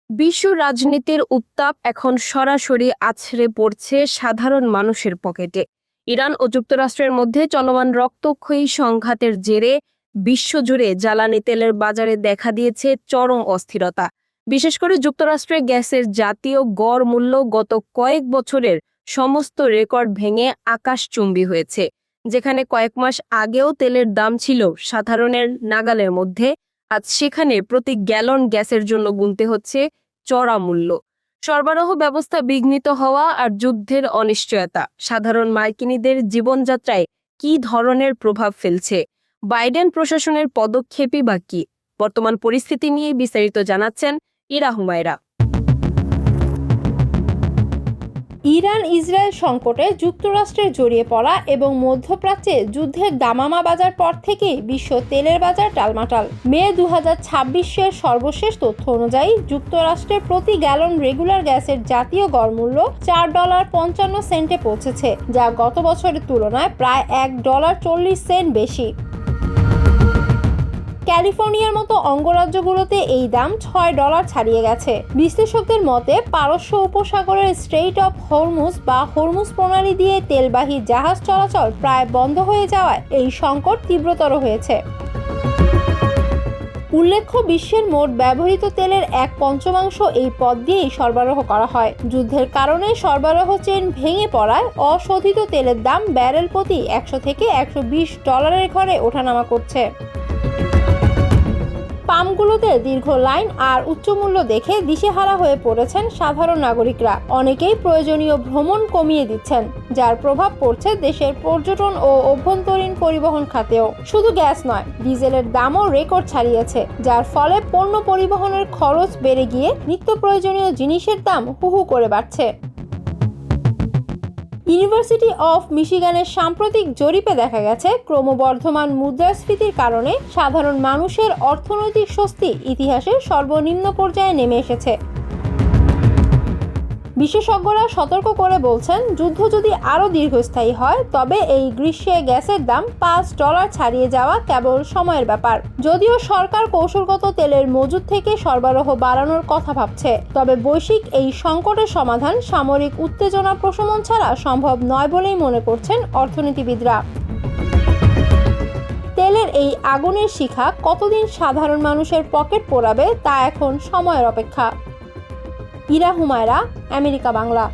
বিশ্ব রাজনীতির উত্তাপ এখন সরাসরি আছড়ে পড়ছে সাধারণ মানুষের পকেটে। ইরান ও যুক্তরাষ্ট্রের মধ্যে চলমান রক্তক্ষয়ী সংঘাতের জেরে বিশ্বজুড়ে জ্বালানি তেলের বাজারে দেখা দিয়েছে চরম অস্থিরতা। বিশেষ করে যুক্তরাষ্ট্রে গ্যাসের জাতীয় গড় মূল্য গত কয়েক বছরের সমস্ত রেকর্ড ভেঙে আকাশচুম্বী হয়েছে। যেখানে কয়েক মাস আগেও তেলের দাম ছিল সাধারণের নাগালের মধ্যে, আজ সেখানে প্রতি গ্যালন গ্যাসের জন্য গুনতে হচ্ছে চড়া মূল্য। সরবরাহ ব্যবস্থা বিঘ্নিত হওয়া আর যুদ্ধের অনিশ্চয়তা সাধারণ মার্কিনীদের জীবনযাত্রায় কি ধরনের প্রভাব ফেলছে, বাইডেন প্রশাসনের পদক্ষেপই বা কি? বর্তমান পরিস্থিতি নিয়ে বিস্তারিত জানাচ্ছেন ইরা হুমায়রা। ইরান ইসরায়েল সংকটে যুক্তরাষ্ট্রের জড়িয়ে পড়া এবং মধ্যপ্রাচ্যে যুদ্ধের দামামা বাজার পর থেকেই বিশ্ব তেলের বাজার টালমাটাল। মে 2026-এর সর্বশেষ তথ্য অনুযায়ী যুক্তরাষ্ট্রে প্রতি গ্যালন রেগুলার গ্যাসের জাতীয় গড় মূল্য $4.55 পৌঁছেছে, যা গত বছরের তুলনায় প্রায় $1.40 বেশি। ক্যালিফোর্নিয়ার মতো অঙ্গরাজ্যগুলোতে এই দাম $6 ছাড়িয়ে গেছে। বিশ্লেষকদের মতে পারস্য উপসাগরের স্ট্রেইট অফ হরমুজ বা হরমুজ প্রণালী দিয়ে তেলবাহী জাহাজ চলাচল প্রায় বন্ধ হয়ে যাওয়ায় এই সংকট তীব্রতর হয়েছে। উল্লেখ্য, বিশ্বের মোট ব্যবহৃত তেলের 1/5 এই পথ দিয়েই সরবরাহ করা হয়। যুদ্ধের কারণে সরবরাহ চেইন ভেঙে পড়ায় অশোধিত তেলের দাম ব্যারেল প্রতি $100 থেকে $120 ঘরে ওঠানামা করছে। পাম্পগুলোতে দীর্ঘ লাইন আর উচ্চ মূল্য দেখে দিশেহারা হয়ে পড়েছেন সাধারণ নাগরিকরা। অনেকেই প্রয়োজনীয় ভ্রমণ কমিয়ে দিচ্ছেন, যার প্রভাব পড়ছে দেশের পর্যটন ও অভ্যন্তরীণ পরিবহন খাতেও। শুধু গ্যাস নয়, ডিজেলের দামও রেকর্ড ছাড়িয়েছে, যার ফলে পণ্য পরিবহনের খরচ বেড়ে গিয়ে নিত্য প্রয়োজনীয় জিনিসের দাম হু হু করে বাড়ছে। ইউনিভার্সিটি অফ মিশিগানের সাম্প্রতিক জরিপে দেখা গেছে, ক্রমবর্ধমান মুদ্রাস্ফীতির কারণে সাধারণ মানুষের অর্থনৈতিক স্বস্তি ইতিহাসের সর্বনিম্ন পর্যায়ে নেমে এসেছে। বিশেষজ্ঞরা সতর্ক করে বলছেন, যুদ্ধ যদি আরও দীর্ঘস্থায়ী হয় তবে এই গ্রীষ্মে গ্যাসের দাম $5 ছাড়িয়ে যাওয়া কেবল সময়ের ব্যাপার। যদিও সরকার কৌশলগত তেলের মজুদ থেকে সরবরাহ বাড়ানোর কথা ভাবছে, তবে বৈশ্বিক এই সংকটের সমাধান সামরিক উত্তেজনা প্রশমন ছাড়া সম্ভব নয় বলেই মনে করছেন অর্থনীতিবিদরা। তেলের এই আগুনের শিখা কতদিন সাধারণ মানুষের পকেট পোড়াবে তা এখন সময়ের অপেক্ষা। ইরা হুমায়রা, আমেরিকা বাংলা।